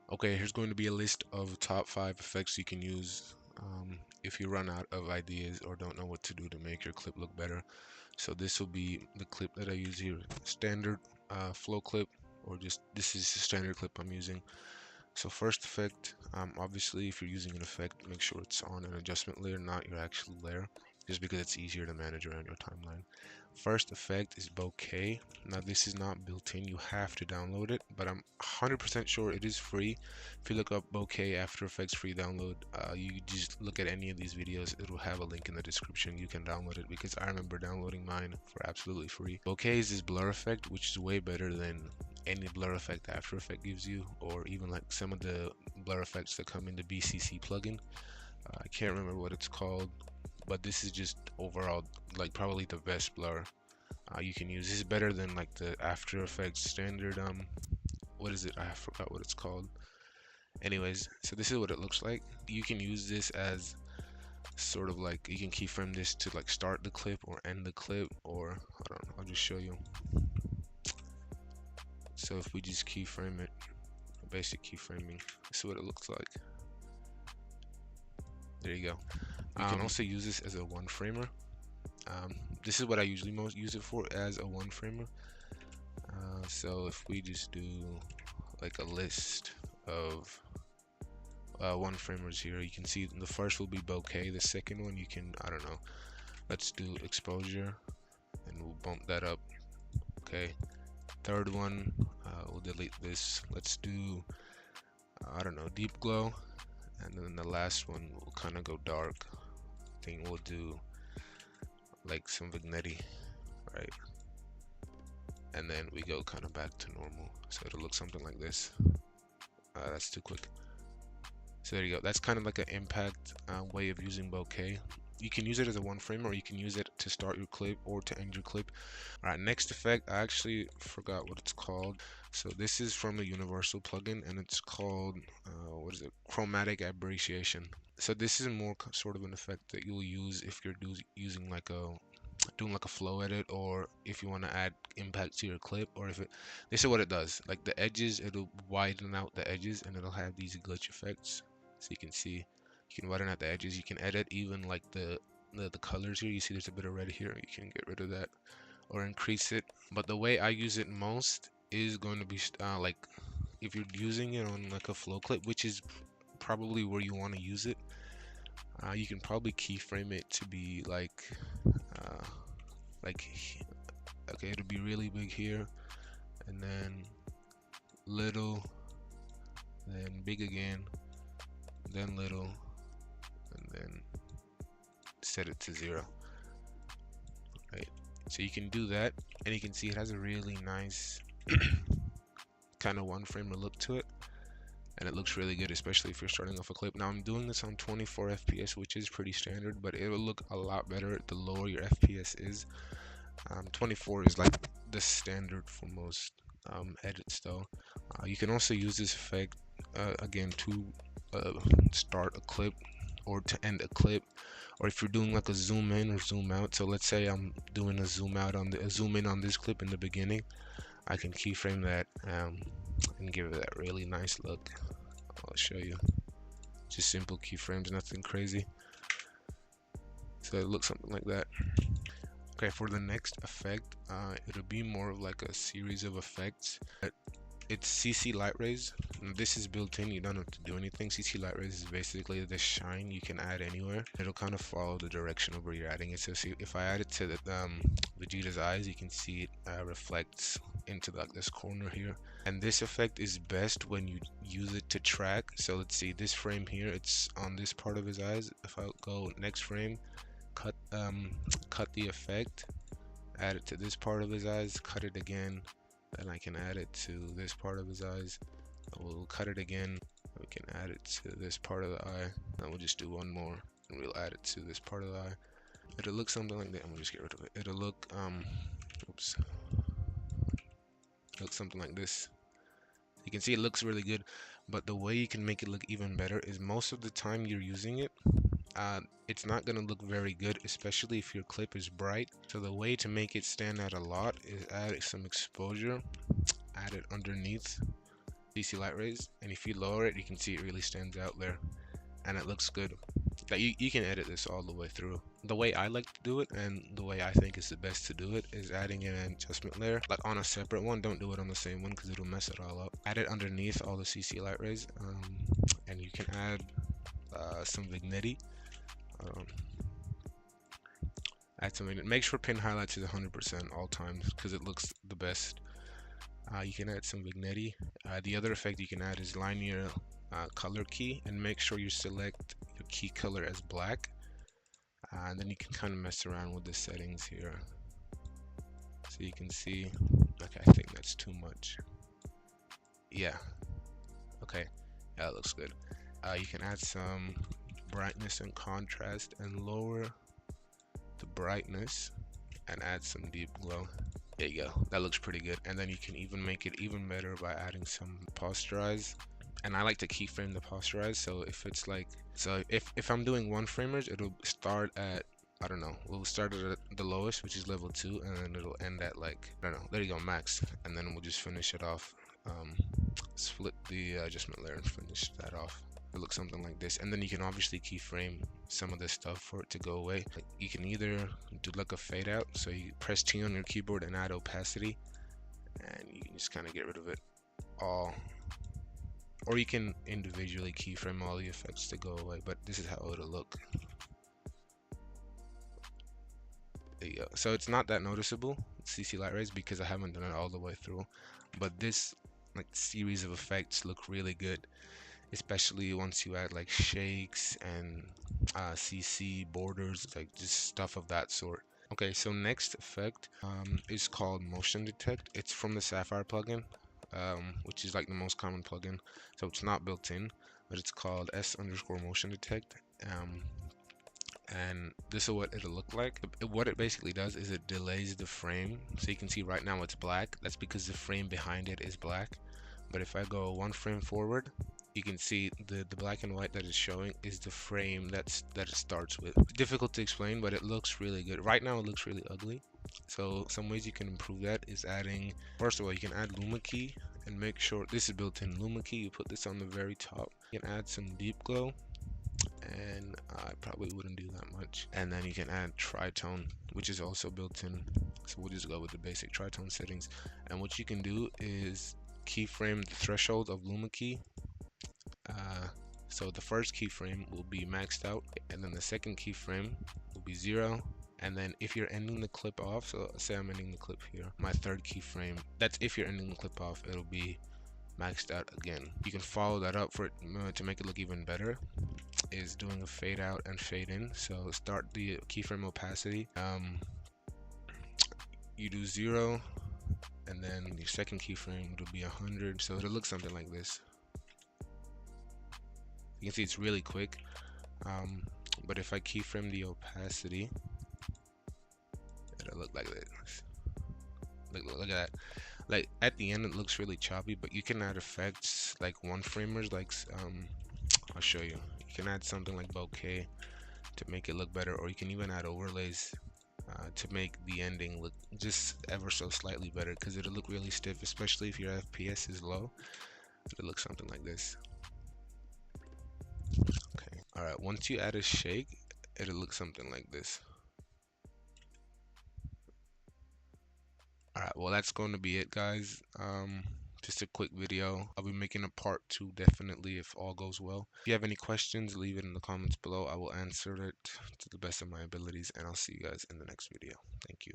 Okay, here's going to be a list of top 5 effects you can use if you run out of ideas or don't know what to do to make your clip look better. So this will be the clip that I use here, standard flow clip, or just this is the standard clip I'm using. So first effect, obviously if you're using an effect, make sure it's on an adjustment layer, not your actual layer, just because it's easier to manage around your timeline. First effect is Bokeh. Now this is not built in, you have to download it, but I'm 100% sure it is free. If you look up Bokeh After Effects free download, you just look at any of these videos, it will have a link in the description. You can download it because I remember downloading mine for absolutely free. Bokeh is this blur effect, which is way better than any blur effect After Effects gives you, or even like some of the blur effects that come in the BCC plugin. I can't remember what it's called, but this is just overall like probably the best blur you can use. This is better than like the After Effects standard what is it, I forgot what it's called. Anyways, so this is what it looks like. You can use this as sort of like, you can keyframe this to like start the clip or end the clip, or I don't know, I'll just show you. So if we just keyframe it, basic keyframing, this is what it looks like. There you go. You can also use this as a one framer. This is what I usually most use it for, as a one framer. So if we just do like a list of one framers here, you can see the first will be bokeh. The second one, you can, I don't know, let's do exposure and we'll bump that up. Okay. Third one, we'll delete this. Let's do, I don't know, deep glow. And then the last one will kind of go dark. I think we'll do like some vignette, right? And then we go kind of back to normal. So it'll look something like this. That's too quick. So there you go. That's kind of like an impact way of using bokeh. You can use it as a one frame, or you can use it to start your clip or to end your clip. All right, next effect, I actually forgot what it's called. So this is from a Universal plugin, and it's called what is it? Chromatic aberration. So this is more sort of an effect that you'll use if you're using like doing like a flow edit, or if you want to add impact to your clip, or if it, this is what it does. Like the edges, it'll widen out the edges, and it'll have these glitch effects. So you can see, you can widen out the edges. You can edit even like the colors here. You see there's a bit of red here. You can get rid of that or increase it. But the way I use it most is going to be like if you're using it on like a flow clip, which is probably where you want to use it. You can probably keyframe it to be like okay, it'll be really big here, and then little, then big again, then little, and then set it to 0. Right, so you can do that, and you can see it has a really nice kind of one framer look to it, and it looks really good, especially if you're starting off a clip. Now I'm doing this on 24 FPS, which is pretty standard, but it will look a lot better the lower your FPS is. 24 is like the standard for most edits though. You can also use this effect again to start a clip or to end a clip, or if you're doing like a zoom in or zoom out. So let's say I'm doing a zoom out on a zoom in on this clip in the beginning, I can keyframe that and give it that really nice look. I'll show you, just simple keyframes, nothing crazy. So it looks something like that. Okay, for the next effect, it'll be more of like a series of effects. It's CC light rays. This is built in, you don't have to do anything. CC light rays is basically the shine you can add anywhere. It'll kind of follow the direction of where you're adding it. So see, if I add it to the Vegeta's eyes, you can see it reflects into like this corner here. And this effect is best when you use it to track. So let's see, this frame here, it's on this part of his eyes. If I go next frame, cut the effect, add it to this part of his eyes, cut it again, then I can add it to this part of his eyes. We'll cut it again, we can add it to this part of the eye, and we'll just do one more and we'll add it to this part of the eye. It'll look something like that. I'm gonna just get rid of it. It'll look look something like this. You can see it looks really good, but the way you can make it look even better is most of the time you're using it, it's not going to look very good, especially if your clip is bright. So the way to make it stand out a lot is add some exposure, add it underneath, CC light rays, and if you lower it, you can see it really stands out there, and it looks good. That you can edit this all the way through. The way I like to do it, and the way I think is the best to do it, is adding in an adjustment layer, like on a separate one. Don't do it on the same one because it'll mess it all up. Add it underneath all the CC light rays, and you can add some vignette. Add some vignette. Make sure pin highlights is 100% all times because it looks the best. You can add some vignette. The other effect you can add is linear color key, and make sure you select your key color as black, and then you can kind of mess around with the settings here, so you can see. Okay, I think that's too much. Yeah, okay, yeah, that looks good. You can add some brightness and contrast and lower the brightness and add some deep glow. There you go, that looks pretty good. And then you can even make it even better by adding some posterize. And I like to keyframe the posterize, so if it's like, so if I'm doing one framers, it'll start at, I don't know, we'll start at the lowest, which is level 2, and then it'll end at like, I don't know, there you go, max, and then we'll just finish it off. Split the adjustment layer and finish that off. It looks something like this, and then you can obviously keyframe some of this stuff for it to go away. Like, you can either do like a fade out, so you press T on your keyboard and add opacity, and you can just kind of get rid of it all. Or you can individually keyframe all the effects to go away, but this is how it'll look. There you go. So it's not that noticeable, CC light rays, because I haven't done it all the way through. But this like series of effects look really good, especially once you add like shakes and CC borders, like just stuff of that sort. Okay, so next effect is called motion detect. It's from the Sapphire plugin, which is like the most common plugin, so it's not built in, but it's called S_motion detect. And this is what it'll look like. What it basically does is it delays the frame, so you can see right now it's black. That's because the frame behind it is black. But if I go one frame forward, you can see the black and white that is showing is the frame that it starts with. Difficult to explain, but it looks really good. Right now it looks really ugly, so some ways you can improve that is adding, first of all, you can add luma key, and make sure this is built in. Luma key, you put this on the very top. You can add some deep glow, and I probably wouldn't do that much. And then you can add tritone, which is also built in, so we'll just go with the basic tritone settings. And what you can do is keyframe the threshold of luma key. So the first keyframe will be maxed out, and then the second keyframe will be 0. And then if you're ending the clip off, so say I'm ending the clip here, my third keyframe, that's if you're ending the clip off, it'll be maxed out again. You can follow that up for it to make it look even better, is doing a fade out and fade in. So start the keyframe opacity, you do 0, and then your second keyframe will be 100, so it'll look something like this. You can see it's really quick, but if I keyframe the opacity, it'll look like this. Look at that. Like at the end it looks really choppy, but you can add effects like one framers, like I'll show you. You can add something like bokeh to make it look better, or you can even add overlays to make the ending look just ever so slightly better, because it'll look really stiff, especially if your FPS is low. It'll look something like this. Okay, alright, once you add a shake, it'll look something like this. Alright, well that's going to be it, guys. Just a quick video. I'll be making a part 2 definitely if all goes well. If you have any questions, leave it in the comments below. I will answer it to the best of my abilities, and I'll see you guys in the next video. Thank you.